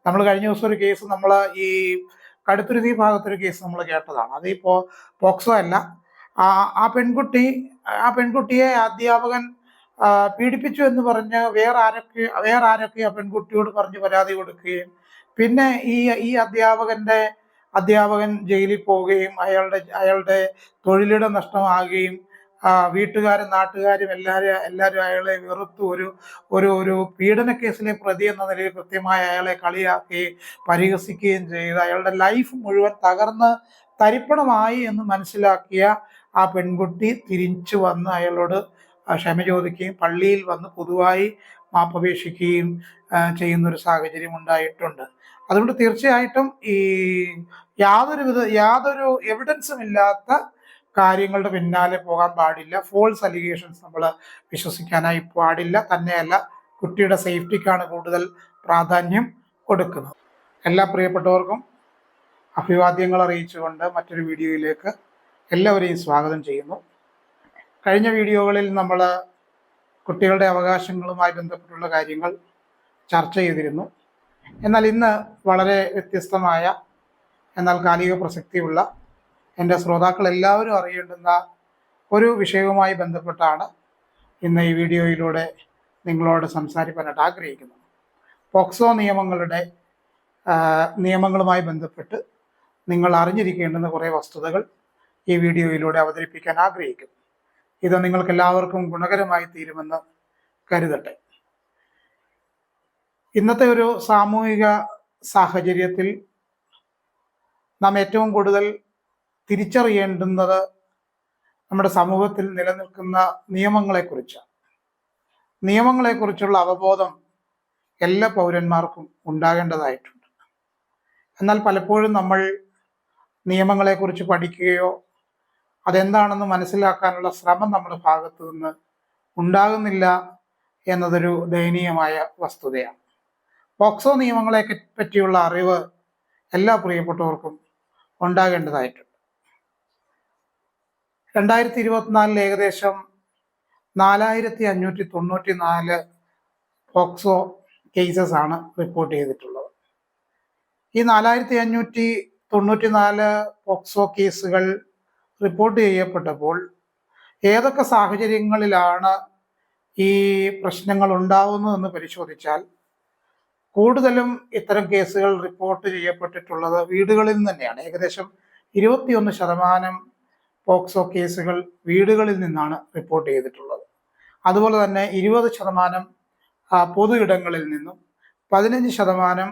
നമ്മൾ കഴിഞ്ഞ ദിവസം ഒരു കേസ് നമ്മൾ ഈ കടുത്തുരുത്തി ഭാഗത്തൊരു കേസ് നമ്മൾ കേട്ടതാണ്. അതിപ്പോ പോക്സോ അല്ല. ആ ആ പെൺകുട്ടി ആ പെൺകുട്ടിയെ അധ്യാപകൻ പീഡിപ്പിച്ചു എന്ന് പറഞ്ഞ് വേറെ ആരൊക്കെ ആ പെൺകുട്ടിയോട് പറഞ്ഞ് പരാതി കൊടുക്കുകയും പിന്നെ ഈ ഈ അധ്യാപകൻ ജയിലിൽ പോവുകയും അയാളുടെ തൊഴിലിടം നഷ്ടമാകുകയും വീട്ടുകാരും നാട്ടുകാരും എല്ലാവരും അയാളെ വെറുത്തു ഒരു ഒരു ഒരു പീഡന കേസിലെ പ്രതി എന്ന നിലയിൽ കൃത്യമായി അയാളെ കളിയാക്കുകയും പരിഹസിക്കുകയും ചെയ്ത് അയാളുടെ ലൈഫ് മുഴുവൻ തകർന്ന് തരിപ്പണമായി എന്ന് മനസ്സിലാക്കിയ ആ പെൺകുട്ടി തിരിച്ചു വന്ന് അയാളോട് ക്ഷമ ചോദിക്കുകയും പള്ളിയിൽ വന്ന് പൊതുവായി മാപ്പപേക്ഷിക്കുകയും ചെയ്യുന്നൊരു സാഹചര്യം ഉണ്ടായിട്ടുണ്ട്. അതുകൊണ്ട് തീർച്ചയായിട്ടും ഈ യാതൊരു എവിഡൻസും ഇല്ലാത്ത കാര്യങ്ങളുടെ പിന്നാലെ പോകാൻ പാടില്ല. ഫോൾസ് അലിഗേഷൻസ് നമ്മൾ വിശ്വസിക്കാനായി പാടില്ല. തന്നെയല്ല, കുട്ടിയുടെ സേഫ്റ്റിക്കാണ് കൂടുതൽ പ്രാധാന്യം കൊടുക്കുന്നത്. എല്ലാ പ്രിയപ്പെട്ടവർക്കും അഭിവാദ്യങ്ങൾ അറിയിച്ചുകൊണ്ട് മറ്റൊരു വീഡിയോയിലേക്ക് എല്ലാവരെയും സ്വാഗതം ചെയ്യുന്നു. കഴിഞ്ഞ വീഡിയോകളിൽ നമ്മൾ കുട്ടികളുടെ അവകാശങ്ങളുമായി ബന്ധപ്പെട്ടുള്ള കാര്യങ്ങൾ ചർച്ച ചെയ്തിരുന്നു. എന്നാൽ ഇന്ന് വളരെ വ്യത്യസ്തമായ എന്നാൽ കാലിക പ്രസക്തിയുള്ള എൻ്റെ ശ്രോതാക്കൾ എല്ലാവരും അറിയേണ്ടുന്ന ഒരു വിഷയവുമായി ബന്ധപ്പെട്ടാണ് ഇന്ന് ഈ വീഡിയോയിലൂടെ നിങ്ങളോട് സംസാരിക്കാനായിട്ട് ആഗ്രഹിക്കുന്നത്. പോക്സോ നിയമങ്ങളുമായി ബന്ധപ്പെട്ട് നിങ്ങൾ അറിഞ്ഞിരിക്കേണ്ടുന്ന കുറേ വസ്തുതകൾ ഈ വീഡിയോയിലൂടെ അവതരിപ്പിക്കാൻ ആഗ്രഹിക്കുന്നു. ഇത് നിങ്ങൾക്ക് എല്ലാവർക്കും ഗുണകരമായി തീരുമെന്ന് കരുതട്ടെ. ഇന്നത്തെ ഒരു സാമൂഹിക സാഹചര്യത്തിൽ നാം ഏറ്റവും കൂടുതൽ തിരിച്ചറിയേണ്ടുന്നത് നമ്മുടെ സമൂഹത്തിൽ നിലനിൽക്കുന്ന നിയമങ്ങളെക്കുറിച്ചുള്ള അവബോധം എല്ലാ പൗരന്മാർക്കും ഉണ്ടാകേണ്ടതായിട്ടുണ്ട്. എന്നാൽ പലപ്പോഴും നമ്മൾ നിയമങ്ങളെക്കുറിച്ച് പഠിക്കുകയോ അതെന്താണെന്ന് മനസ്സിലാക്കാനുള്ള ശ്രമം നമ്മുടെ ഭാഗത്തു നിന്ന് ഉണ്ടാകുന്നില്ല എന്നതൊരു ദയനീയമായ വസ്തുതയാണ്. പോക്സോ നിയമങ്ങളെ പറ്റിയുള്ള അറിവ് എല്ലാ പ്രിയപ്പെട്ടവർക്കും ഉണ്ടാകേണ്ടതായിട്ടുണ്ട്. 2024 ഏകദേശം 4594 പോക്സോ കേസസ് ആണ് റിപ്പോർട്ട് ചെയ്തിട്ടുള്ളത്. ഈ 4594 പോക്സോ കേസുകൾ റിപ്പോർട്ട് ചെയ്യപ്പെട്ടപ്പോൾ ഏതൊക്കെ സാഹചര്യങ്ങളിലാണ് ഈ പ്രശ്നങ്ങൾ ഉണ്ടാവുന്നതെന്ന് പരിശോധിച്ചാൽ കൂടുതലും ഇത്തരം കേസുകൾ റിപ്പോർട്ട് ചെയ്യപ്പെട്ടിട്ടുള്ളത് വീടുകളിൽ നിന്ന് തന്നെയാണ്. ഏകദേശം 21% പോക്സോ കേസുകൾ വീടുകളിൽ നിന്നാണ് റിപ്പോർട്ട് ചെയ്തിട്ടുള്ളത്. അതുപോലെ തന്നെ 20% പൊതു ഇടങ്ങളിൽ നിന്നും, 15%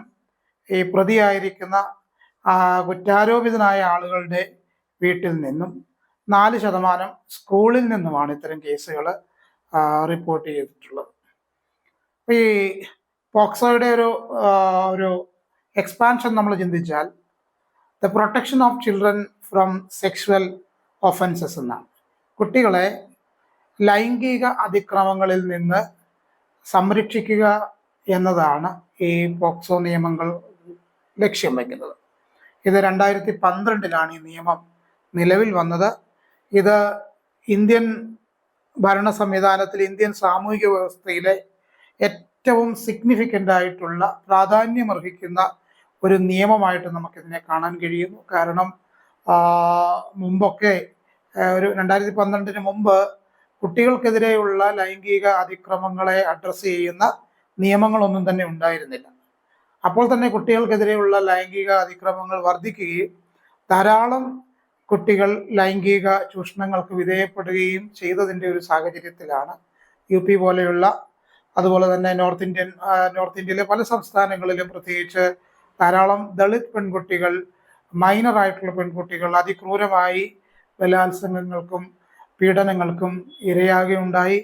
ഈ പ്രതിയായിരിക്കുന്ന കുറ്റാരോപിതനായ ആളുകളുടെ വീട്ടിൽ നിന്നും, 4% സ്കൂളിൽ നിന്നുമാണ് ഇത്തരം കേസുകൾ റിപ്പോർട്ട് ചെയ്തിട്ടുള്ളത്. ഈ പോക്സോയുടെ ഒരു എക്സ്പാൻഷൻ നമ്മൾ ചിന്തിച്ചാൽ the protection of children from sexual offences എന്നാണ്. കുട്ടികളെ ലൈംഗിക അതിക്രമങ്ങളിൽ നിന്ന് സംരക്ഷിക്കുക എന്നതാണ് ഈ പോക്സോ നിയമങ്ങൾ ലക്ഷ്യം വയ്ക്കുന്നത്. ഇത് 2012 ഈ നിയമം നിലവിൽ വന്നത്. ഇത് ഇന്ത്യൻ ഭരണ സംവിധാനത്തിൽ, ഇന്ത്യൻ സാമൂഹിക വ്യവസ്ഥയിലെ ഏറ്റവും സിഗ്നിഫിക്കൻ്റ് ആയിട്ടുള്ള പ്രാധാന്യമർഹിക്കുന്ന ഒരു നിയമമായിട്ട് നമുക്കിതിനെ കാണാൻ കഴിയുന്നു. കാരണം മുമ്പൊക്കെ ഒരു 2012 മുമ്പ് കുട്ടികൾക്കെതിരെയുള്ള ലൈംഗിക അതിക്രമങ്ങളെ അഡ്രസ്സ് ചെയ്യുന്ന നിയമങ്ങളൊന്നും തന്നെ ഉണ്ടായിരുന്നില്ല. അപ്പോൾ തന്നെ കുട്ടികൾക്കെതിരെയുള്ള ലൈംഗിക അതിക്രമങ്ങൾ വർദ്ധിക്കുകയും ധാരാളം കുട്ടികൾ ലൈംഗിക ചൂഷണങ്ങൾക്ക് വിധേയപ്പെടുകയും ചെയ്തതിൻ്റെ ഒരു സാഹചര്യത്തിലാണ് UP പോലെയുള്ള, അതുപോലെ തന്നെ നോർത്ത് ഇന്ത്യയിലെ പല സംസ്ഥാനങ്ങളിലും പ്രത്യേകിച്ച് ധാരാളം ദളിത് പെൺകുട്ടികൾ, മൈനറായിട്ടുള്ള പെൺകുട്ടികൾ അതിക്രൂരമായി ബലാത്സംഗങ്ങൾക്കും പീഡനങ്ങൾക്കും ഇരയാകുകയുണ്ടായി.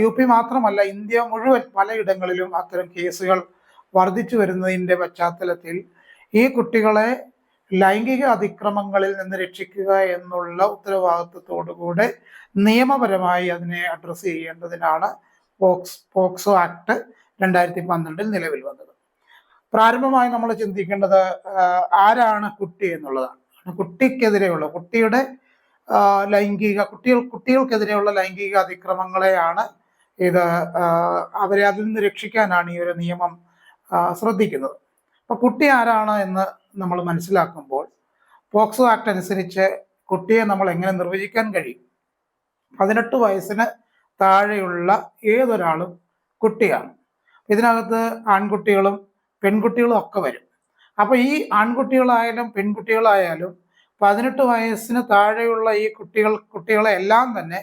UP മാത്രമല്ല, ഇന്ത്യ മുഴുവൻ പലയിടങ്ങളിലും അത്തരം കേസുകൾ വർദ്ധിച്ചു വരുന്നതിൻ്റെ പശ്ചാത്തലത്തിൽ ഈ കുട്ടികളെ ലൈംഗിക അതിക്രമങ്ങളിൽ നിന്ന് രക്ഷിക്കുക എന്നുള്ള ഉത്തരവാദിത്വത്തോടുകൂടെ നിയമപരമായി അതിനെ അഡ്രസ്സ് ചെയ്യേണ്ടതിനാണ് പോക്സോ ആക്ട് 2012 നിലവിൽ വന്നത്. പ്രാരംഭമായി നമ്മൾ ചിന്തിക്കേണ്ടത് ആരാണ് കുട്ടി എന്നുള്ളതാണ്. കുട്ടിക്കെതിരെയുള്ള കുട്ടികൾക്കെതിരെയുള്ള ലൈംഗിക അതിക്രമങ്ങളെയാണ് അവരെ അതിൽ നിന്ന് രക്ഷിക്കാനാണ് ഈ ഒരു നിയമം ശ്രദ്ധിക്കുന്നത്. അപ്പോൾ കുട്ടി ആരാണ് എന്ന് നമ്മൾ മനസ്സിലാക്കുമ്പോൾ പോക്സോ ആക്ട് അനുസരിച്ച് കുട്ടിയെ നമ്മൾ എങ്ങനെ നിർവചിക്കാൻ കഴിയും? 18 വയസ്സിന് താഴെയുള്ള ഏതൊരാളും കുട്ടിയാണ്. ഇതിനകത്ത് ആൺകുട്ടികളും പെൺകുട്ടികളും ഒക്കെ വരും. അപ്പോൾ ഈ ആൺകുട്ടികളായാലും പെൺകുട്ടികളായാലും 18 വയസ്സിന് താഴെയുള്ള ഈ കുട്ടികളെ എല്ലാം തന്നെ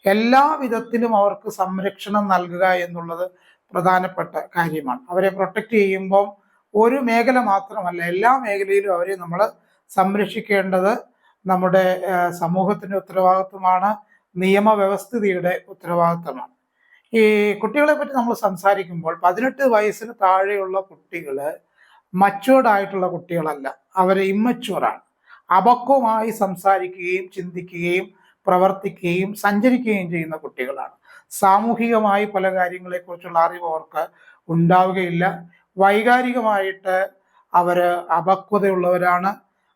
എല്ലാ വിധത്തിലും അവർക്ക് സംരക്ഷണം നൽകുക എന്നുള്ളത് പ്രധാനപ്പെട്ട കാര്യമാണ്. അവരെ പ്രൊട്ടക്റ്റ് ചെയ്യുമ്പോൾ ഒരു മേഖല മാത്രമല്ല, എല്ലാ മേഖലയിലും അവരെ നമ്മൾ സംരക്ഷിക്കേണ്ടത് നമ്മുടെ സമൂഹത്തിൻ്റെ ഉത്തരവാദിത്വമാണ്, നിയമവ്യവസ്ഥിതിയുടെ ഉത്തരവാദിത്വമാണ്. ഈ കുട്ടികളെ പറ്റി നമ്മൾ സംസാരിക്കുമ്പോൾ 18 വയസ്സിന് താഴെയുള്ള കുട്ടികൾ മച്ചുവേർഡ് ആയിട്ടുള്ള കുട്ടികളല്ല, അവർ ഇമ്മച്ചുവറാണ്. അപക്വമായി സംസാരിക്കുകയും ചിന്തിക്കുകയും പ്രവർത്തിക്കുകയും സഞ്ചരിക്കുകയും ചെയ്യുന്ന കുട്ടികളാണ്. സാമൂഹികമായി പല കാര്യങ്ങളെക്കുറിച്ചുള്ള അറിവ് അവർക്ക് ഉണ്ടാവുകയില്ല. വൈകാരികമായിട്ട് അവർ അപക്വതയുള്ളവരാണ്.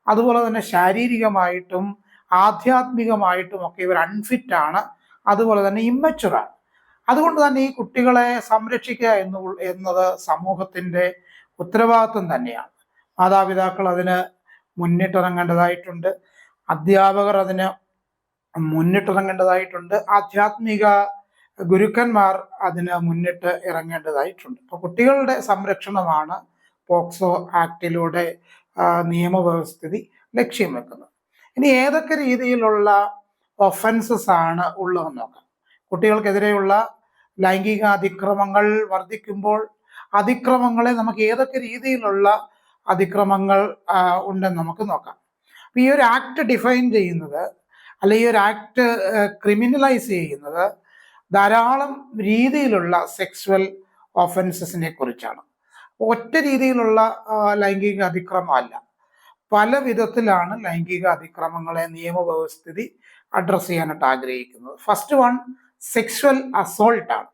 അതുപോലെ തന്നെ ശാരീരികമായിട്ടും ആധ്യാത്മികമായിട്ടും ഒക്കെ ഇവർ അൺഫിറ്റാണ്. അതുപോലെ തന്നെ ഇമ്മച്ചുറാണ്. അതുകൊണ്ട് തന്നെ ഈ കുട്ടികളെ സംരക്ഷിക്കുക എന്നത് സമൂഹത്തിൻ്റെ ഉത്തരവാദിത്വം തന്നെയാണ്. മാതാപിതാക്കൾ അതിന് മുന്നിട്ടിറങ്ങേണ്ടതായിട്ടുണ്ട്. അധ്യാപകർ അതിന് മുന്നിട്ടിറങ്ങേണ്ടതായിട്ടുണ്ട്. ആധ്യാത്മിക ഗുരുക്കന്മാർ അതിന് മുന്നിട്ട് ഇറങ്ങേണ്ടതായിട്ടുണ്ട്. അപ്പോൾ കുട്ടികളുടെ സംരക്ഷണമാണ് പോക്സോ ആക്ടിലൂടെ നിയമവ്യവസ്ഥിതി ലക്ഷ്യം വെക്കുന്നത്. ഇനി ഏതൊക്കെ രീതിയിലുള്ള ഒഫൻസസ് ആണ് ഉള്ളതെന്ന് നോക്കാം. കുട്ടികൾക്കെതിരെയുള്ള ലൈംഗിക അതിക്രമങ്ങൾ വർദ്ധിക്കുമ്പോൾ അതിക്രമങ്ങളെ നമുക്ക് ഏതൊക്കെ രീതിയിലുള്ള അതിക്രമങ്ങൾ ഉണ്ടെന്ന് നമുക്ക് നോക്കാം. ഈ ഒരു ആക്ട് ഡിഫൈൻ ചെയ്യുന്നത്, അല്ലെങ്കിൽ ഈ ഒരു ആക്ട് ക്രിമിനലൈസ് ചെയ്യുന്നത് ധാരാളം രീതിയിലുള്ള സെക്സ്വൽ ഒഫൻസസിനെ കുറിച്ചാണ്. ഒറ്റ രീതിയിലുള്ള ലൈംഗിക അതിക്രമമല്ല, പല വിധത്തിലാണ് ലൈംഗിക അതിക്രമങ്ങളെ നിയമവ്യവസ്ഥിതി അഡ്രസ് ചെയ്യാനായിട്ട് ആഗ്രഹിക്കുന്നത്. ഫസ്റ്റ് വൺ സെക്സ്വൽ അസോൾട്ട് ആണ്.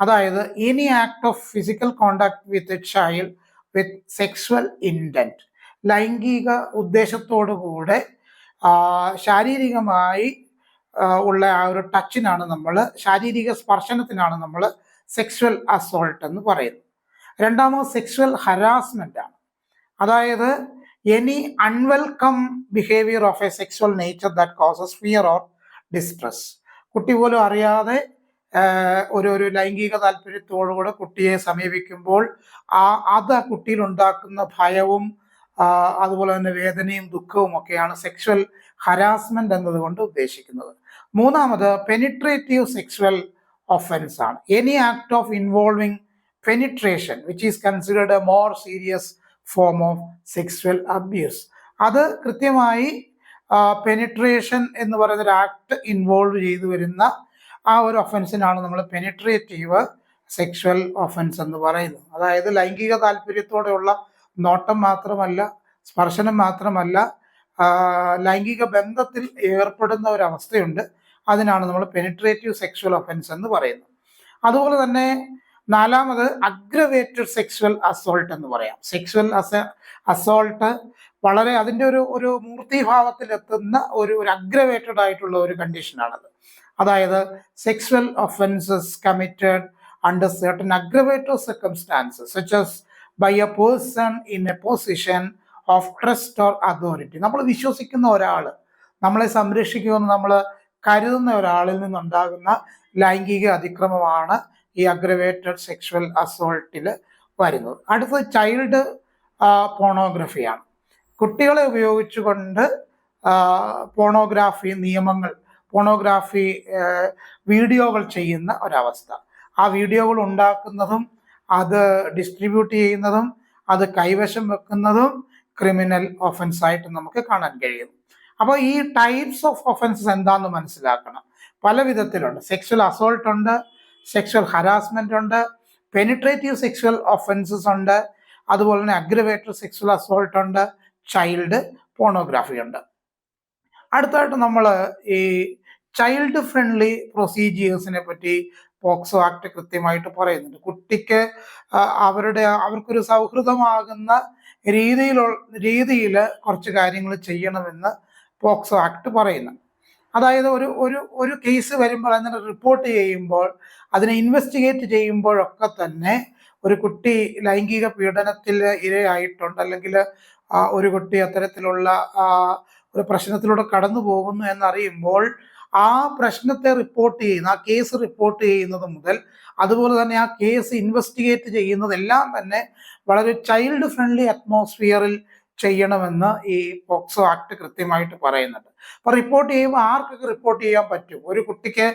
അതായത് any act of physical contact with a Child with sexual intent, ലൈംഗിക ഉദ്ദേശത്തോടു കൂടെ ശാരീരികമായി ഉള്ള ആ ഒരു ടച്ചിനാണ് നമ്മൾ, ശാരീരിക സ്പർശനത്തിനാണ് നമ്മൾ സെക്സ്വൽ അസോൾട്ട് എന്ന് പറയുന്നത്. രണ്ടാമത് സെക്സ്വൽ ഹരാസ്മെന്റ് ആണ്. അതായത് any unwelcome behaviour of a sexual nature that causes fear or distress. കുട്ടി പോലും അറിയാതെ ഒരു ലൈംഗിക താല്പര്യത്തോടുകൂടെ കുട്ടിയെ സമീപിക്കുമ്പോൾ അത് ആ കുട്ടിയിൽ ഉണ്ടാക്കുന്ന ഭയവും അതുപോലെ തന്നെ വേദനയും ദുഃഖവും ഒക്കെയാണ് സെക്സ്വൽ ഹരാസ്മെന്റ് എന്നതുകൊണ്ട് ഉദ്ദേശിക്കുന്നത്. മൂന്നാമത് പെനിട്രേറ്റീവ് സെക്സ്വൽ ഒഫൻസ് ആണ്. Any act of involving penetration which is considered A more serious form of sexual abuse. അത് കൃത്യമായി പെനിട്രേഷൻ എന്ന് പറയുന്ന ഒരു ആക്ട് ഇൻവോൾവ് ചെയ്തു വരുന്ന ആ ഒരു ഒഫൻസിനാണ് നമ്മൾ പെനിട്രേറ്റീവ് സെക്സ്വൽ ഒഫൻസ് എന്ന് പറയുന്നത്. അതായത് ലൈംഗിക താല്പര്യത്തോടെയുള്ള നോട്ടം മാത്രമല്ല, സ്പർശനം മാത്രമല്ല, ലൈംഗിക ബന്ധത്തിൽ ഏർപ്പെടുന്ന ഒരവസ്ഥയുണ്ട്. അതിനാണ് നമ്മൾ പെനിട്രേറ്റീവ് സെക്സ്വൽ ഒഫൻസ് എന്ന് പറയുന്നത്. അതുപോലെ തന്നെ നാലാമത് അഗ്രവേറ്റഡ് സെക്സ്വൽ അസോൾട്ട് എന്ന് പറയാം. സെക്സ്വൽ അസോൾട്ട് വളരെ അതിൻ്റെ ഒരു മൂർത്തിഭാവത്തിൽ എത്തുന്ന ഒരു അഗ്രവേറ്റഡ് ആയിട്ടുള്ള ഒരു കണ്ടീഷനാണത്. അതായത് sexual offences committed under certain aggravated circumstances such as by a person in a position of trust or authority. നമ്മൾ വിശ്വസിക്കുന്ന ഒരാൾ, നമ്മളെ സംരക്ഷിക്കുമെന്ന് നമ്മൾ കരുതുന്ന ഒരാളിൽ നിന്നുണ്ടാകുന്ന ലൈംഗിക അതിക്രമമാണ് ഈ അഗ്രവേറ്റഡ് സെക്സ്വൽ അസോൾട്ടിൽ വരുന്നത്. അടുത്തത് ചൈൽഡ് പോണോഗ്രഫിയാണ്. കുട്ടികളെ ഉപയോഗിച്ചുകൊണ്ട് പോണോഗ്രാഫി നിയമങ്ങൾ, പോണോഗ്രാഫി വീഡിയോകൾ ചെയ്യുന്ന ഒരവസ്ഥ. ആ വീഡിയോകൾ ഉണ്ടാക്കുന്നതും അത് ഡിസ്ട്രിബ്യൂട്ട് ചെയ്യുന്നതും അത് കൈവശം വെക്കുന്നതും ക്രിമിനൽ ഒഫൻസ് ആയിട്ട് നമുക്ക് കാണാൻ കഴിയും. അപ്പോൾ ഈ ടൈപ്സ് ഓഫ് ഒഫൻസസ് എന്താണെന്ന് മനസ്സിലാക്കണം. പല വിധത്തിലുണ്ട്. സെക്സ്വൽ അസോൾട്ട് ഉണ്ട്, സെക്സ്വൽ ഹരാസ്മെന്റ് ഉണ്ട്, പെനിട്രേറ്റീവ് സെക്സ്വൽ ഒഫൻസസ് ഉണ്ട്, അതുപോലെ തന്നെ അഗ്രവേറ്റഡ് സെക്സ്വൽ അസോൾട്ട് ഉണ്ട്, ചൈൽഡ് പോണോഗ്രാഫി ഉണ്ട്. അടുത്തായിട്ട് നമ്മൾ ഈ ചൈൽഡ് ഫ്രണ്ട്ലി പ്രൊസീജിയേഴ്സിനെ പറ്റി പോക്സോ ആക്ട് കൃത്യമായിട്ട് പറയുന്നുണ്ട്. കുട്ടിക്ക് അവർക്കൊരു സൗഹൃദമാകുന്ന രീതിയിൽ കുറച്ച് കാര്യങ്ങൾ ചെയ്യണമെന്ന് പോക്സോ ആക്ട് പറയുന്നു. അതായത് ഒരു കേസ് വരുമ്പോൾ അതിനെ റിപ്പോർട്ട് ചെയ്യുമ്പോൾ, അതിനെ ഇൻവെസ്റ്റിഗേറ്റ് ചെയ്യുമ്പോഴൊക്കെ തന്നെ ഒരു കുട്ടി ലൈംഗിക പീഡനത്തിൽ ഇരയായിട്ടുണ്ട്, അല്ലെങ്കിൽ ഒരു കുട്ടി അത്തരത്തിലുള്ള ഒരു പ്രശ്നത്തിലൂടെ കടന്നു പോകുന്നു എന്നറിയുമ്പോൾ ആ പ്രശ്നത്തെ റിപ്പോർട്ട് ചെയ്യുന്ന, ആ കേസ് റിപ്പോർട്ട് ചെയ്യുന്നത് മുതൽ അതുപോലെ തന്നെ ആ കേസ് ഇൻവെസ്റ്റിഗേറ്റ് ചെയ്യുന്നതെല്ലാം തന്നെ വളരെ ചൈൽഡ് ഫ്രണ്ട്ലി അറ്റ്മോസ്ഫിയറിൽ ചെയ്യണമെന്ന് ഈ പോക്സോ ആക്ട് കൃത്യമായിട്ട് പറയുന്നുണ്ട്. അപ്പൊ റിപ്പോർട്ട് ചെയ്യുമ്പോൾ ആർക്കൊക്കെ റിപ്പോർട്ട് ചെയ്യാൻ പറ്റും? ഒരു കുട്ടിക്ക്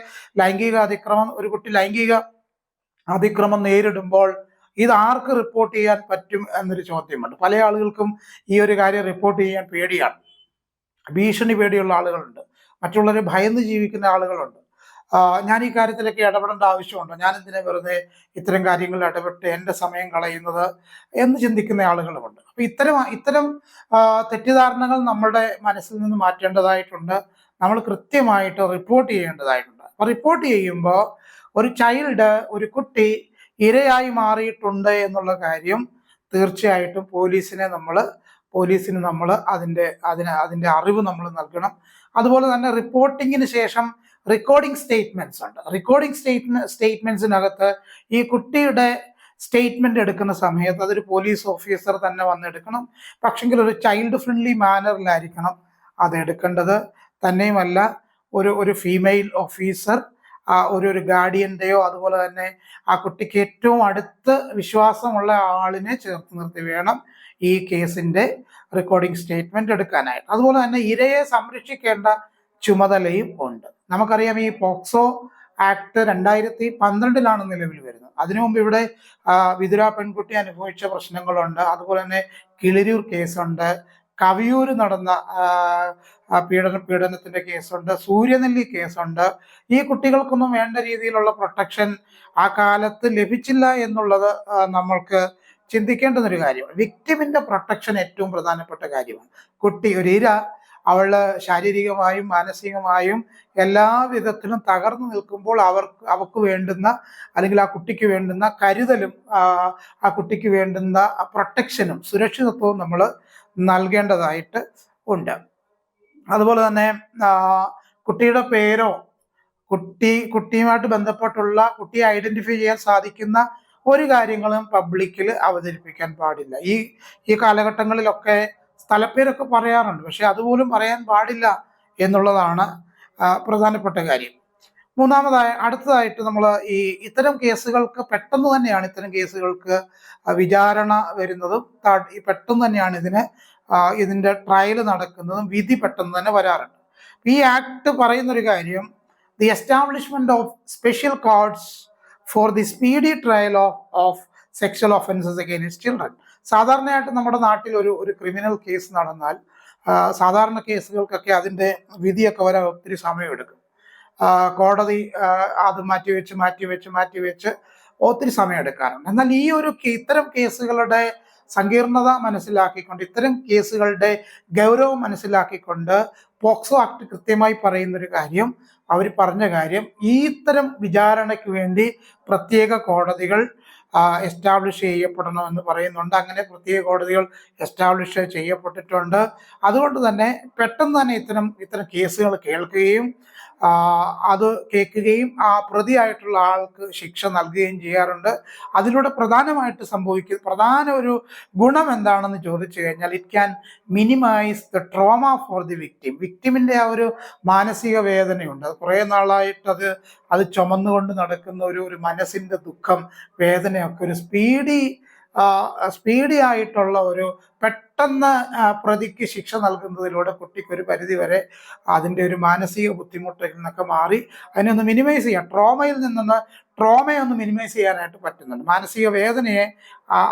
ഒരു കുട്ടി ലൈംഗിക അതിക്രമം നേരിടുമ്പോൾ ഇത് ആർക്ക് റിപ്പോർട്ട് ചെയ്യാൻ പറ്റും എന്നൊരു ചോദ്യമുണ്ട്. പല ആളുകൾക്കും ഈ ഒരു കാര്യം റിപ്പോർട്ട് ചെയ്യാൻ പേടിയാണ്. ഭീഷണി പേടിയുള്ള ആളുകളുണ്ട്, മറ്റുള്ളവരെ ഭയന്ന് ജീവിക്കുന്ന ആളുകളുണ്ട്. ഞാൻ ഈ കാര്യത്തിലൊക്കെ ഇടപെടേണ്ട ആവശ്യമുണ്ടോ? ഞാൻ എന്തിനാ വെറുതെ ഇത്തരം കാര്യങ്ങളിൽ ഇടപെട്ട് എൻ്റെ സമയം കളയുന്നത് എന്ന് ചിന്തിക്കുന്ന ആളുകളുമുണ്ട്. അപ്പൊ ഇത്തരം തെറ്റിദ്ധാരണകൾ നമ്മുടെ മനസ്സിൽ നിന്ന് മാറ്റേണ്ടതായിട്ടുണ്ട്. നമ്മൾ കൃത്യമായിട്ട് റിപ്പോർട്ട് ചെയ്യേണ്ടതായിട്ടുണ്ട്. അപ്പൊ റിപ്പോർട്ട് ചെയ്യുമ്പോൾ ഒരു കുട്ടി ഇരയായി മാറിയിട്ടുണ്ട് എന്നുള്ള കാര്യം തീർച്ചയായിട്ടും പോലീസിന് നമ്മൾ അതിന്റെ അറിവ് നമ്മൾ നൽകണം. അതുപോലെ തന്നെ റിപ്പോർട്ടിങ്ങിന് ശേഷം റെക്കോർഡിംഗ് സ്റ്റേറ്റ്മെന്റ്സ് ഉണ്ട്. റെക്കോർഡിംഗ് സ്റ്റേറ്റ്മെന്റ്സിനകത്ത് ഈ കുട്ടിയുടെ സ്റ്റേറ്റ്മെന്റ് എടുക്കുന്ന സമയത്ത് അതൊരു പോലീസ് ഓഫീസർ തന്നെ വന്നെടുക്കണം. പക്ഷെങ്കിൽ ഒരു ചൈൽഡ് ഫ്രണ്ട്ലി മാനറിലായിരിക്കണം അത് എടുക്കേണ്ടത്. തന്നെയുമല്ല, ഒരു ഫീമെയിൽ ഓഫീസർ ഒരു ഗാർഡിയന്റെയോ അതുപോലെ തന്നെ ആ കുട്ടിക്ക് ഏറ്റവും അടുത്ത് വിശ്വാസമുള്ള ആളിനെ ചേർത്ത് നിർത്തി വേണം ഈ കേസിന്റെ റെക്കോർഡിംഗ് സ്റ്റേറ്റ്മെന്റ് എടുക്കാനായിട്ട്. അതുപോലെ തന്നെ ഇരയെ സംരക്ഷിക്കേണ്ട ചുമതലയും ഉണ്ട്. നമുക്കറിയാം, ഈ പോക്സോ ആക്ട് 2012 നിലവിൽ വരുന്നത്. അതിനു മുമ്പ് ഇവിടെ വിതുര പെൺകുട്ടി അനുഭവിച്ച പ്രശ്നങ്ങളുണ്ട്. അതുപോലെ തന്നെ കിളിരൂർ കേസുണ്ട്, കവിയൂര് നടന്ന പീഡനത്തിന്റെ കേസുണ്ട്, സൂര്യനെല്ലി കേസുണ്ട്. ഈ കുട്ടികൾക്കൊന്നും വേണ്ട രീതിയിലുള്ള പ്രൊട്ടക്ഷൻ ആ കാലത്ത് ലഭിച്ചില്ല എന്നുള്ളത് നമ്മൾക്ക് ചിന്തിക്കേണ്ടുന്നൊരു കാര്യമാണ്. വിക്ടിമിന്റെ പ്രൊട്ടക്ഷൻ ഏറ്റവും പ്രധാനപ്പെട്ട കാര്യമാണ്. ഒരു ഇര അവള് ശാരീരികമായും മാനസികമായും എല്ലാ വിധത്തിലും തകർന്നു നിൽക്കുമ്പോൾ അവർക്ക് വേണ്ടുന്ന, അല്ലെങ്കിൽ ആ കുട്ടിക്ക് വേണ്ടുന്ന കരുതലും ആ കുട്ടിക്ക് വേണ്ടുന്ന പ്രൊട്ടക്ഷനും സുരക്ഷിതത്വവും നമ്മൾ നൽകേണ്ടതായിട്ട് ഉണ്ട്. അതുപോലെ തന്നെ കുട്ടിയുടെ പേരോ കുട്ടിയുമായിട്ട് ബന്ധപ്പെട്ടുള്ള കുട്ടിയെ ഐഡന്റിഫൈ ചെയ്യാൻ സാധിക്കുന്ന ഒരു കാര്യങ്ങളും പബ്ലിക്കിൽ അവതരിപ്പിക്കാൻ പാടില്ല. ഈ കാലഘട്ടങ്ങളിലൊക്കെ സ്ഥലപ്പേരൊക്കെ പറയാറുണ്ട്, പക്ഷെ അതുപോലും പറയാൻ പാടില്ല എന്നുള്ളതാണ് പ്രധാനപ്പെട്ട കാര്യം. അടുത്തതായിട്ട് നമ്മൾ ഇത്തരം കേസുകൾക്ക് പെട്ടെന്ന് തന്നെയാണ് വിചാരണ വരുന്നതും പെട്ടെന്ന് തന്നെയാണ് ഇതിന്റെ ട്രയൽ നടക്കുന്നതും വിധി പെട്ടെന്ന് തന്നെ വരാറുണ്ട്. ഈ ആക്ട് പറയുന്നൊരു കാര്യം, the establishment of special courts for the speedy trial of sexual offences against children. സാധാരണയായിട്ട് നമ്മുടെ നാട്ടിൽ ഒരു ക്രിമിനൽ കേസ് നടന്നാൽ സാധാരണ കേസുകൾക്കൊക്കെ അതിന്റെ വിധിയൊക്കെ വരാൻ ഒത്തിരി സമയമെടുക്കും. കോടതി അത് മാറ്റിവെച്ച് ഒത്തിരി സമയം എടുക്കാറുണ്ട്. എന്നാൽ ഇത്തരം കേസുകളുടെ സങ്കീർണത മനസ്സിലാക്കിക്കൊണ്ട്, ഇത്തരം കേസുകളുടെ ഗൗരവം മനസ്സിലാക്കിക്കൊണ്ട് പോക്സോ ആക്ട് കൃത്യമായി പറയുന്നൊരു കാര്യം, അവർ പറഞ്ഞ കാര്യം, ഇത്തരം വിചാരണയ്ക്ക് വേണ്ടി പ്രത്യേക കോടതികൾ എസ്റ്റാബ്ലിഷ് ചെയ്യപ്പെടണമെന്ന് പറയുന്നുണ്ട്. അങ്ങനെ പ്രത്യേക കോടതികൾ എസ്റ്റാബ്ലിഷ് ചെയ്യപ്പെട്ടിട്ടുണ്ട്. അതുകൊണ്ട് തന്നെ പെട്ടെന്ന് തന്നെ ഇത്തരം കേസുകൾ കേൾക്കുകയും അത് കേൾക്കുകയും ആ പ്രതിയായിട്ടുള്ള ആൾക്ക് ശിക്ഷ നൽകുകയും ചെയ്യാറുണ്ട്. അതിലൂടെ പ്രധാന ഒരു ഗുണം എന്താണെന്ന് ചോദിച്ചു കഴിഞ്ഞാൽ, it can minimise the trauma for the വിക്ടിമിന്റെ ആ ഒരു മാനസിക വേദനയുണ്ട്. അത് കുറേ നാളായിട്ട് അത് ചുമന്നുകൊണ്ട് നടക്കുന്ന ഒരു മനസ്സിന്റെ ദുഃഖം, വേദനയൊക്കെ ഒരു സ്പീഡി ആയിട്ടുള്ള പെട്ടെന്ന് പ്രതിക്ക് ശിക്ഷ നൽകുന്നതിലൂടെ കുട്ടിക്ക് ഒരു പരിധി വരെ അതിൻ്റെ ഒരു മാനസിക ബുദ്ധിമുട്ടിൽ നിന്നൊക്കെ മാറി അതിനൊന്ന് മിനിമൈസ് ചെയ്യാം. ട്രോമയെ ഒന്ന് മിനിമൈസ് ചെയ്യാനായിട്ട് പറ്റുന്നുണ്ട്. മാനസിക വേദനയെ,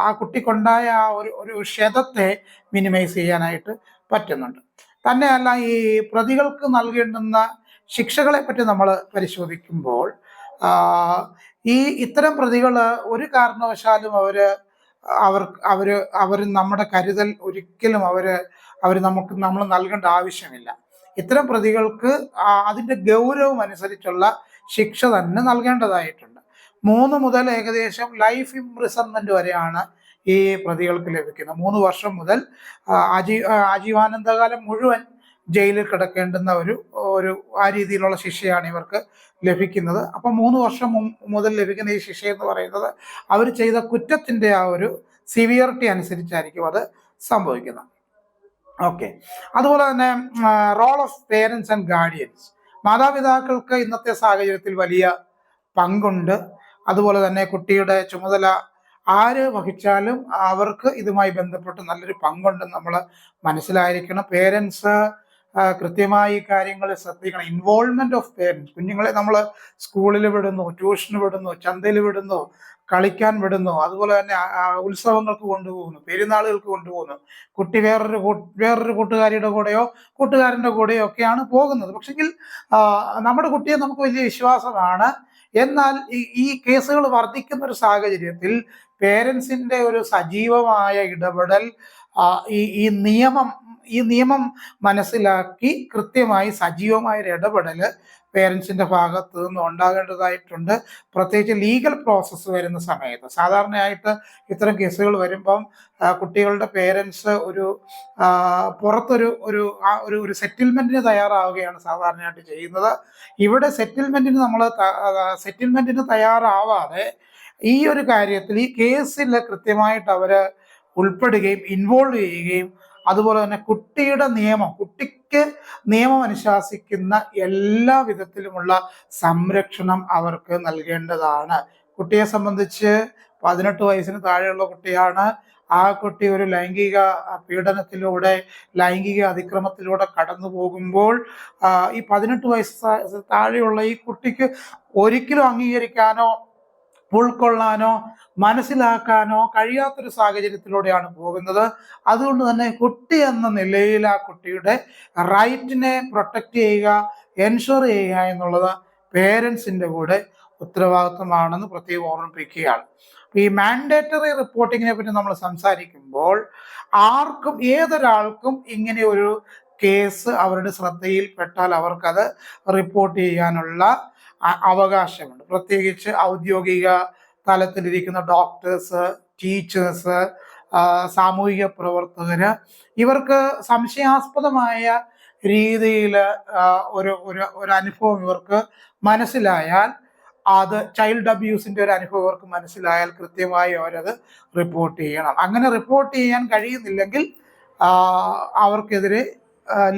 ആ കുട്ടിക്കുണ്ടായ ആ ഒരു ക്ഷതത്തെ മിനിമൈസ് ചെയ്യാനായിട്ട് പറ്റുന്നുണ്ട്. തന്നെയല്ല, ഈ പ്രതികൾക്ക് നൽകേണ്ടുന്ന ശിക്ഷകളെ പറ്റി നമ്മൾ പരിശോധിക്കുമ്പോൾ ഇത്തരം പ്രതികൾ ഒരു കാരണവശാലും അവർ നമ്മുടെ കരുതൽ ഒരിക്കലും നമ്മൾ നൽകേണ്ട ആവശ്യമില്ല. ഇത്തരം പ്രതികൾക്ക് അതിന്റെ ഗൗരവം അനുസരിച്ചുള്ള ശിക്ഷ തന്നെ നൽകേണ്ടതായിട്ടുണ്ട്. 3 മുതൽ ഏകദേശം ലൈഫ് ഇംപ്രിസൺമെന്റ് വരെയാണ് ഈ പ്രതികൾക്ക് ലഭിക്കുന്നത്. 3 വർഷം മുതൽ ആജീവാനന്തകാലം മുഴുവൻ ജയിലിൽ കിടക്കേണ്ടുന്ന ഒരു ഒരു ആ രീതിയിലുള്ള ശിക്ഷയാണ് ഇവർക്ക് ലഭിക്കുന്നത്. അപ്പം 3 വർഷം മുതൽ ലഭിക്കുന്ന ഈ ശിക്ഷ എന്ന് പറയുന്നത് അവർ ചെയ്ത കുറ്റത്തിൻ്റെ ആ ഒരു സിവിയറിറ്റി അനുസരിച്ചായിരിക്കും അത് സംഭവിക്കുന്നത്. ഓക്കെ. അതുപോലെ തന്നെ role of parents and guardians. മാതാപിതാക്കൾക്ക് ഇന്നത്തെ സാഹചര്യത്തിൽ വലിയ പങ്കുണ്ട്. അതുപോലെ തന്നെ കുട്ടിയുടെ ചുമതല ആര് വഹിച്ചാലും അവർക്ക് ഇതുമായി ബന്ധപ്പെട്ട് നല്ലൊരു പങ്കുണ്ടെന്ന് നമ്മൾ മനസ്സിലായിരിക്കണം. പേരൻസ് കൃത്യമായി കാര്യങ്ങൾ ശ്രദ്ധിക്കണം. Involvement of parents. കുഞ്ഞുങ്ങളെ നമ്മൾ സ്കൂളിൽ വിടുന്നു, ട്യൂഷന് വിടുന്നു, ചന്തയിൽ വിടുന്നു, കളിക്കാൻ വിടുന്നു, അതുപോലെ തന്നെ ഉത്സവങ്ങൾക്ക് കൊണ്ടുപോകുന്നു, പെരുന്നാളുകൾക്ക് കൊണ്ടുപോകുന്നു. കുട്ടി വേറൊരു കൂട്ടുകാരിയുടെ കൂടെയോ കൂട്ടുകാരൻ്റെ കൂടെയോ ഒക്കെയാണ് പോകുന്നത്. പക്ഷെങ്കിൽ നമ്മുടെ കുട്ടിയെ നമുക്ക് വലിയ വിശ്വാസമാണ്. എന്നാൽ ഈ കേസുകൾ വർദ്ധിക്കുന്ന ഒരു സാഹചര്യത്തിൽ പേരൻസിന്റെ ഒരു സജീവമായ ഇടപെടൽ, ഈ നിയമം മനസ്സിലാക്കി കൃത്യമായി സജീവമായ ഒരു ഇടപെടൽ പേരൻസിന്റെ ഭാഗത്ത് നിന്ന് ഉണ്ടാകേണ്ടതായിട്ടുണ്ട്. പ്രത്യേകിച്ച് ലീഗൽ പ്രോസസ്സ് വരുന്ന സമയത്ത് സാധാരണയായിട്ട് ഇത്തരം കേസുകൾ വരുമ്പം കുട്ടികളുടെ പേരൻസ് പുറത്തൊരു ഒരു ഒരു സെറ്റിൽമെന്റിന് തയ്യാറാവുകയാണ് സാധാരണയായിട്ട് ചെയ്യുന്നത്. ഇവിടെ സെറ്റിൽമെന്റിന് തയ്യാറാവാതെ ഈ ഒരു കാര്യത്തിൽ ഈ കേസിൽ കൃത്യമായിട്ട് അവർ ഉൾപ്പെടുകയും ഇൻവോൾവ് ചെയ്യുകയും അതുപോലെ തന്നെ കുട്ടിക്ക് നിയമം അനുശാസിക്കുന്ന എല്ലാ വിധത്തിലുമുള്ള സംരക്ഷണം അവർക്ക് നൽകേണ്ടതാണ്. കുട്ടിയെ സംബന്ധിച്ച് 18 വയസ്സിന് താഴെയുള്ള കുട്ടിയാണ്. ആ കുട്ടി ഒരു ലൈംഗിക പീഡനത്തിലൂടെ, ലൈംഗിക അതിക്രമത്തിലൂടെ കടന്നു പോകുമ്പോൾ ഈ 18 വയസ്സ് താഴെയുള്ള ഈ കുട്ടിക്ക് ഒരിക്കലും അംഗീകരിക്കാനോ ഉൾക്കൊള്ളാനോ മനസ്സിലാക്കാനോ കഴിയാത്തൊരു സാഹചര്യത്തിലൂടെയാണ് പോകുന്നത്. അതുകൊണ്ട് തന്നെ കുട്ടി എന്ന നിലയിൽ ആ കുട്ടിയുടെ റൈറ്റിനെ പ്രൊട്ടക്റ്റ് ചെയ്യുക, എൻഷുർ ചെയ്യുക എന്നുള്ളത് പേരൻസിൻ്റെ കൂടെ ഉത്തരവാദിത്വമാണെന്ന് പ്രത്യേകം ഓർമ്മിപ്പിക്കുകയാണ്. ഈ മാൻഡേറ്ററി റിപ്പോർട്ടിങ്ങിനെ പറ്റി നമ്മൾ സംസാരിക്കുമ്പോൾ ഏതൊരാൾക്കും ഇങ്ങനെ ഒരു കേസ് അവരുടെ ശ്രദ്ധയിൽപ്പെട്ടാൽ അവർക്കത് റിപ്പോർട്ട് ചെയ്യാനുള്ള അവകാശമുണ്ട്. പ്രത്യേകിച്ച് ഔദ്യോഗിക തലത്തിലിരിക്കുന്ന ഡോക്ടേഴ്സ്, ടീച്ചേഴ്സ്, സാമൂഹിക പ്രവർത്തകര്, ഇവർക്ക് സംശയാസ്പദമായ രീതിയിൽ ഒരു അനുഭവം ഇവർക്ക് മനസ്സിലായാൽ, അത് ചൈൽഡ് അബ്യൂസിന്റെ ഒരു അനുഭവം ഇവർക്ക് മനസ്സിലായാൽ കൃത്യമായി അവരത് റിപ്പോർട്ട് ചെയ്യണം. അങ്ങനെ റിപ്പോർട്ട് ചെയ്യാൻ കഴിയുന്നില്ലെങ്കിൽ അവർക്കെതിരെ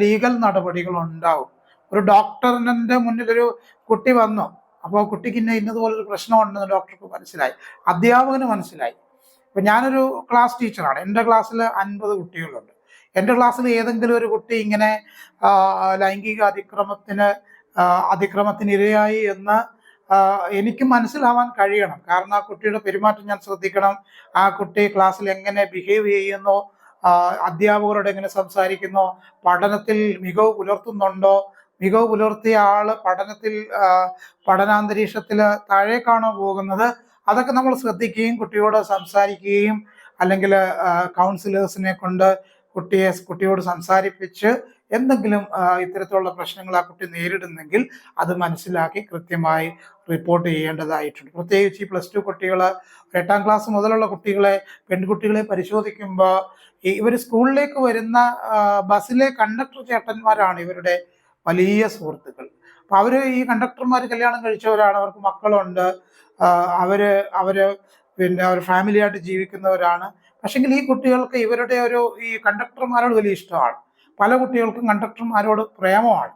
ലീഗൽ നടപടികൾ ഉണ്ടാവും. ഒരു ഡോക്ടറിന്റെ മുന്നിൽ ഒരു കുട്ടി വന്നു, അപ്പോൾ കുട്ടിക്ക് ഇന്നതുപോലൊരു പ്രശ്നമുണ്ടെന്ന് ഡോക്ടർക്ക് മനസ്സിലായി, അധ്യാപകന് മനസ്സിലായി. ഇപ്പം ഞാനൊരു ക്ലാസ് ടീച്ചറാണ്. എൻ്റെ ക്ലാസ്സിൽ 50 കുട്ടികളുണ്ട്. എൻ്റെ ക്ലാസ്സിൽ ഏതെങ്കിലും ഒരു കുട്ടി ഇങ്ങനെ ലൈംഗിക അതിക്രമത്തിനിരയായി എന്ന് എനിക്ക് മനസ്സിലാവാൻ കഴിയണം. കാരണം ആ കുട്ടിയുടെ പെരുമാറ്റം ഞാൻ ശ്രദ്ധിക്കണം. ആ കുട്ടി ക്ലാസ്സിൽ എങ്ങനെ ബിഹേവ് ചെയ്യുന്നു, അധ്യാപകരോട് എങ്ങനെ സംസാരിക്കുന്നു, പഠനത്തിൽ മികവ് പുലർത്തുന്നുണ്ടോ, മികവ് പുലർത്തിയ ആള് പഠനാന്തരീക്ഷത്തിൽ താഴേക്കാണോ പോകുന്നത്, അതൊക്കെ നമ്മൾ ശ്രദ്ധിക്കുകയും കുട്ടിയോട് സംസാരിക്കുകയും അല്ലെങ്കിൽ കൗൺസിലേഴ്സിനെ കൊണ്ട് കുട്ടിയോട് സംസാരിപ്പിച്ച് എന്തെങ്കിലും ഇത്തരത്തിലുള്ള പ്രശ്നങ്ങൾ ആ കുട്ടി നേരിടുന്നെങ്കിൽ അത് മനസ്സിലാക്കി കൃത്യമായി റിപ്പോർട്ട് ചെയ്യേണ്ടതായിട്ടുണ്ട്. പ്രത്യേകിച്ച് ഈ +2 കുട്ടികൾ, 8ാം ക്ലാസ് മുതലുള്ള പെൺകുട്ടികളെ പരിശോധിക്കുമ്പോൾ ഇവർ സ്കൂളിലേക്ക് വരുന്ന ബസ്സിലെ കണ്ടക്ടർ ചേട്ടന്മാരാണ് ഇവരുടെ വലിയ സുഹൃത്തുക്കൾ. അപ്പൊ ഈ കണ്ടക്ടർമാർ കല്യാണം കഴിച്ചവരാണ്, അവർക്ക് മക്കളുണ്ട്, അവര് അവർ ഫാമിലിയായിട്ട് ജീവിക്കുന്നവരാണ്. പക്ഷെങ്കിൽ ഈ കുട്ടികൾക്ക് ഈ കണ്ടക്ടർമാരോട് വലിയ ഇഷ്ടമാണ്. പല കുട്ടികൾക്കും കണ്ടക്ടർമാരോട് പ്രേമമാണ്.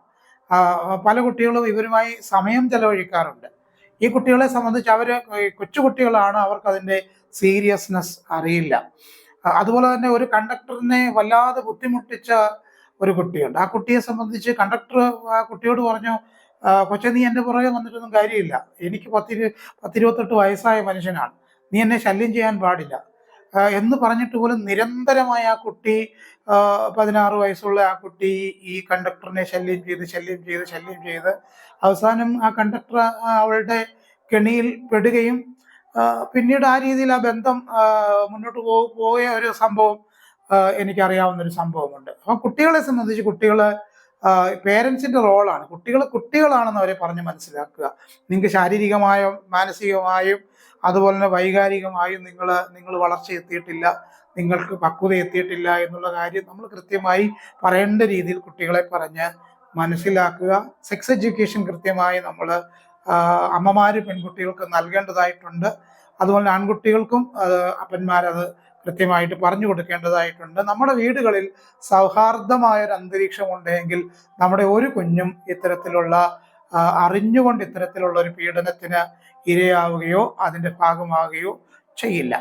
പല കുട്ടികളും ഇവരുമായി സമയം ചെലവഴിക്കാറുണ്ട്. ഈ കുട്ടികളെ സംബന്ധിച്ച് കൊച്ചുകുട്ടികളാണ്, അവർക്ക് അതിൻ്റെ സീരിയസ്നെസ് അറിയില്ല. അതുപോലെ തന്നെ ഒരു കണ്ടക്ടറിനെ വല്ലാതെ ബുദ്ധിമുട്ടിച്ച ഒരു കുട്ടിയുണ്ട്. ആ കുട്ടിയെ സംബന്ധിച്ച് കണ്ടക്ടർ ആ കുട്ടിയോട് പറഞ്ഞു, കൊച്ചെ, നീ എൻ്റെ പുറകെ വന്നിട്ടൊന്നും കാര്യമില്ല, എനിക്ക് 28 വയസ്സായ മനുഷ്യനാണ്, നീ എന്നെ ശല്യം ചെയ്യാൻ പാടില്ല എന്ന് പറഞ്ഞിട്ട് പോലും നിരന്തരമായ ആ കുട്ടി, 16 വയസ്സുള്ള ആ കുട്ടി ഈ കണ്ടക്ടറിനെ ശല്യം ചെയ്ത് അവസാനം ആ കണ്ടക്ടർ അവളുടെ കെണിയിൽ പെടുകയും പിന്നീട് ആ രീതിയിൽ ആ ബന്ധം മുന്നോട്ട് പോയ ഒരു സംഭവം എനിക്കറിയാവുന്നൊരു സംഭവമുണ്ട്. അപ്പം കുട്ടികളെ സംബന്ധിച്ച് പേരൻസിന്റെ റോളാണ്, കുട്ടികളാണെന്ന് അവരെ പറഞ്ഞ് മനസ്സിലാക്കുക. നിങ്ങൾക്ക് ശാരീരികമായും മാനസികമായും അതുപോലെ തന്നെ വൈകാരികമായും നിങ്ങൾ വളർച്ച എത്തിയിട്ടില്ല, നിങ്ങൾക്ക് പക്വത എത്തിയിട്ടില്ല എന്നുള്ള കാര്യം നമ്മൾ കൃത്യമായി പറയേണ്ട രീതിയിൽ കുട്ടികളെ പറഞ്ഞ് മനസ്സിലാക്കുക. സെക്സ് എഡ്യൂക്കേഷൻ കൃത്യമായി നമ്മൾ അമ്മമാര് പെൺകുട്ടികൾക്ക് നൽകേണ്ടതായിട്ടുണ്ട്. അതുപോലെ ആൺകുട്ടികൾക്കും അപ്പന്മാരത് കൃത്യമായിട്ട് പറഞ്ഞു കൊടുക്കേണ്ടതായിട്ടുണ്ട്. നമ്മുടെ വീടുകളിൽ സൗഹാർദ്ദമായ ഒരു അന്തരീക്ഷം ഉണ്ടെങ്കിൽ നമ്മുടെ ഒരു കുഞ്ഞും ഇത്തരത്തിലുള്ള അറിഞ്ഞുകൊണ്ട് ഇത്തരത്തിലുള്ള ഒരു പീഡനത്തിന് ഇരയാവുകയോ അതിൻ്റെ ഭാഗമാവുകയോ ചെയ്യില്ല.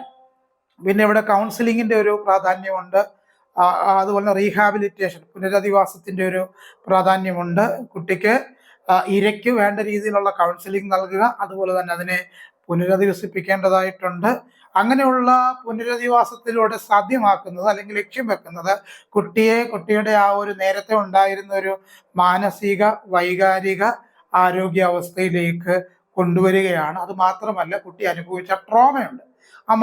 പിന്നെ ഇവിടെ കൗൺസിലിങ്ങിൻ്റെ ഒരു പ്രാധാന്യമുണ്ട്. അതുപോലെ റീഹാബിലിറ്റേഷൻ, പുനരധിവാസത്തിൻ്റെ ഒരു പ്രാധാന്യമുണ്ട്. കുട്ടിക്ക് ഇരയ്ക്ക് വേണ്ട രീതിയിലുള്ള കൗൺസിലിംഗ് നൽകുക, അതുപോലെ തന്നെ അതിനെ പുനരധിവസിപ്പിക്കേണ്ടതായിട്ടുണ്ട്. അങ്ങനെയുള്ള പുനരധിവാസത്തിലൂടെ സാധ്യമാക്കുന്നത് അല്ലെങ്കിൽ ലക്ഷ്യം വെക്കുന്നത് കുട്ടിയുടെ ആ ഒരു നേരത്തെ ഉണ്ടായിരുന്ന ഒരു മാനസിക വൈകാരിക ആരോഗ്യാവസ്ഥയിലേക്ക് കൊണ്ടുവരികയാണ്. അത് മാത്രമല്ല, കുട്ടി അനുഭവിച്ച ട്രോമയുണ്ട്, ആ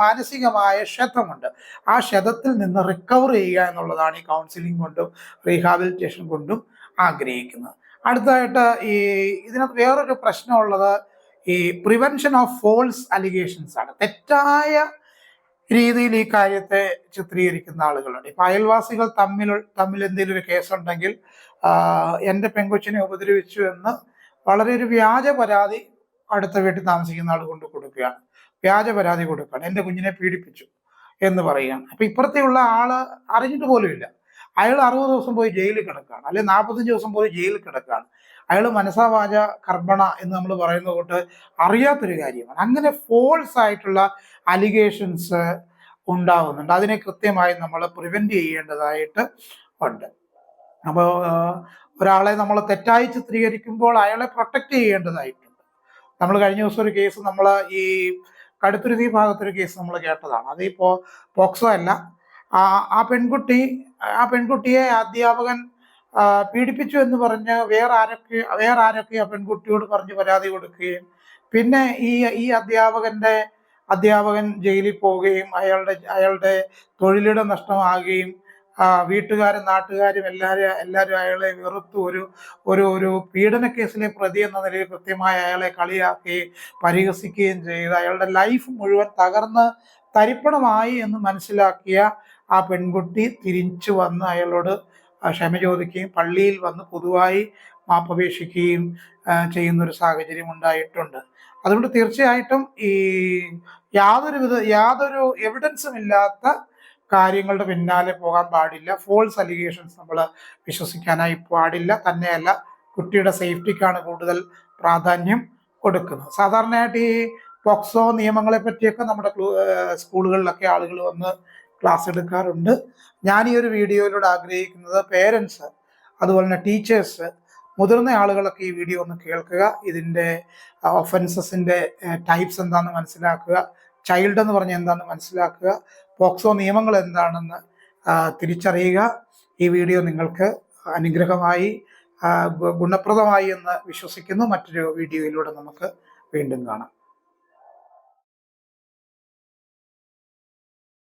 മാനസികമായ ക്ഷതമുണ്ട്. ആ ക്ഷതത്തിൽ നിന്ന് റിക്കവർ ചെയ്യുക എന്നുള്ളതാണ് ഈ കൗൺസിലിംഗ് കൊണ്ടും റീഹാബിലിറ്റേഷൻ കൊണ്ടും ആഗ്രഹിക്കുന്നത്. അടുത്തതായിട്ട് ഇതിനകത്ത് വേറൊരു പ്രശ്നമുള്ളത് ഈ പ്രിവെൻഷൻ ഓഫ് ഫോൾസ് അലിഗേഷൻസ് ആണ്. തെറ്റായ രീതിയിൽ ഈ കാര്യത്തെ ചിത്രീകരിക്കുന്ന ആളുകളുണ്ട്. ഇപ്പൊ അയൽവാസികൾ തമ്മിൽ എന്തെങ്കിലും ഒരു കേസുണ്ടെങ്കിൽ എൻ്റെ പെങ്കൊച്ചിനെ ഉപദ്രവിച്ചു എന്ന് വളരെ ഒരു വ്യാജ പരാതി അടുത്ത വീട്ടിൽ താമസിക്കുന്ന ആൾ കൊണ്ട് കൊടുക്കുകയാണ്. വ്യാജ പരാതി കൊടുക്കുകയാണ്, എൻ്റെ കുഞ്ഞിനെ പീഡിപ്പിച്ചു എന്ന് പറയുകയാണ്. അപ്പൊ ഇപ്പുറത്തെയുള്ള ആള് അറിഞ്ഞിട്ട് പോലും ഇല്ല. അയാൾ 60 ദിവസം പോയി ജയിലിൽ കിടക്കുകയാണ്, അല്ലെങ്കിൽ 45 ദിവസം പോയി ജയിലിൽ കിടക്കുകയാണ്. അയാൾ മനസാവാച കർമ്മണ എന്ന് നമ്മൾ പറയുന്നത് കൊണ്ട് അറിയാത്തൊരു കാര്യമാണ്. അങ്ങനെ ഫോൾസ് ആയിട്ടുള്ള അലിഗേഷൻസ് ഉണ്ടാകുന്നുണ്ട്. അതിനെ കൃത്യമായി നമ്മൾ പ്രിവെന്റ് ചെയ്യേണ്ടതായിട്ട് ഉണ്ട്. അപ്പോൾ ഒരാളെ നമ്മൾ തെറ്റായി ചിത്രീകരിക്കുമ്പോൾ അയാളെ പ്രൊട്ടക്റ്റ് ചെയ്യേണ്ടതായിട്ടുണ്ട്. നമ്മൾ കഴിഞ്ഞ ദിവസം ഒരു കേസ്, നമ്മൾ ഈ കടുത്തുരുത്തി ഭാഗത്തൊരു കേസ് നമ്മൾ കേട്ടതാണ്. അതിപ്പോൾ പോക്സോ അല്ല. ആ പെൺകുട്ടിയെ അധ്യാപകൻ പീഡിപ്പിച്ചു എന്ന് പറഞ്ഞ് വേറെ ആരൊക്കെ ആ പെൺകുട്ടിയോട് പറഞ്ഞ് പരാതി കൊടുക്കുകയും പിന്നെ ഈ അധ്യാപകൻ ജയിലിൽ പോവുകയും അയാളുടെ തൊഴിലിടം നഷ്ടമാകുകയും വീട്ടുകാരും നാട്ടുകാരും എല്ലാവരും അയാളെ വെറുത്തു ഒരു പീഡന കേസിലെ പ്രതി എന്ന നിലയിൽ കൃത്യമായി അയാളെ കളിയാക്കുകയും പരിഹസിക്കുകയും ചെയ്ത് അയാളുടെ ലൈഫ് മുഴുവൻ തകർന്ന് തരിപ്പണമായി എന്ന് മനസ്സിലാക്കിയ ആ പെൺകുട്ടി തിരിച്ചു വന്ന് അയാളോട് ക്ഷമ ചോദിക്കുകയും പള്ളിയിൽ വന്ന് പൊതുവായി മാപ്പപേക്ഷിക്കുകയും ചെയ്യുന്നൊരു സാഹചര്യം ഉണ്ടായിട്ടുണ്ട്. അതുകൊണ്ട് തീർച്ചയായിട്ടും ഈ യാതൊരു എവിഡൻസും ഇല്ലാത്ത കാര്യങ്ങളുടെ പിന്നാലെ പോകാൻ പാടില്ല. ഫോൾസ് അലിഗേഷൻസ് നമ്മൾ വിശ്വസിക്കാനായി പാടില്ല. തന്നെയല്ല, കുട്ടിയുടെ സേഫ്റ്റിക്കാണ് കൂടുതൽ പ്രാധാന്യം കൊടുക്കുന്നത്. സാധാരണയായിട്ട് ഈ പോക്സോ നിയമങ്ങളെ പറ്റിയൊക്കെ നമ്മുടെ സ്കൂളുകളിലൊക്കെ ആളുകൾ വന്ന് ക്ലാസ് എടുക്കാറുണ്ട്. ഞാൻ ഈ ഒരു വീഡിയോയിലൂടെ ആഗ്രഹിക്കുന്നത് പേരൻസ്, അതുപോലെ തന്നെ ടീച്ചേഴ്സ്, മുതിർന്ന ആളുകളൊക്കെ ഈ വീഡിയോ ഒന്ന് കേൾക്കുക. ഇതിൻ്റെ ഒഫൻസസിൻ്റെ ടൈപ്സ് എന്താണെന്ന് മനസ്സിലാക്കുക, ചൈൽഡ് എന്ന് പറഞ്ഞാൽ എന്താണെന്ന് മനസ്സിലാക്കുക, പോക്സോ നിയമങ്ങൾ എന്താണെന്ന് തിരിച്ചറിയുക. ഈ വീഡിയോ നിങ്ങൾക്ക് അനുഗ്രഹമായി ഗുണപ്രദമായി എന്ന് വിശ്വസിക്കുന്നു. മറ്റൊരു വീഡിയോയിലൂടെ നമുക്ക് വീണ്ടും കാണാം.